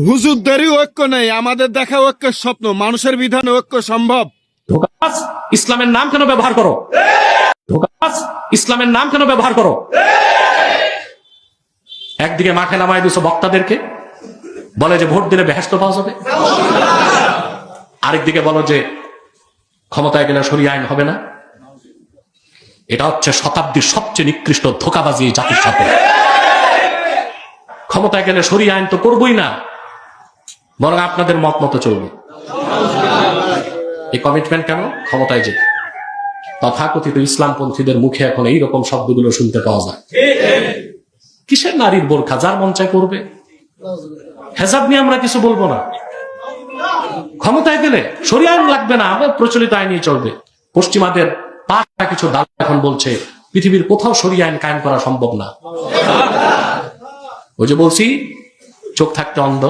হুজুরদেরই ঐক্য নেই, আমাদের দেখা ঐক্যের স্বপ্ন। মানুষের বিধানে ঐক্য সম্ভব। ধোঁকাবাজ ইসলামের নাম কেন ব্যবহার করো? ধোঁকাবাজ ইসলামের নাম কেন ব্যবহার করো? একদিকে মাঠে নামায় দিছো বক্তাদেরকে, বলে যে ভোট দিলে বেহেশত পাওয়া যাবে। আরেকদিকে বলো যে ক্ষমতায় গেলে শরিয়া আইন হবে না। এটা হচ্ছে শতাব্দীর সবচেয়ে নিকৃষ্ট ধোঁকাবাজি জাতির সাথে। ক্ষমতায় গেলে শরিয়া আইন তো করবই না, বরং আপনাদের মত মতো চলবে। এই কমিটমেন্ট কেন? ক্ষমতায় যেতে। তথাকথিত ইসলামপন্থীদের মুখে এখন এইরকম শব্দগুলো শুনতে পাওয়া যায়। কিসের নারীর বোরখা? যার মন চায় করবে। হেজাব নিয়ে আমরা কিছু বলবো না। ক্ষমতায় গেলে শরিয়া আইন লাগবে না, আবার প্রচলিত আইনই চলবে। পশ্চিমাদের পাঁচটা কিছু দাল এখন বলছে পৃথিবীর কোথাও শরিয়া আইন কায়েম করা সম্ভব না। ওই যে বলছি, চোখ থাকতে অন্ধ।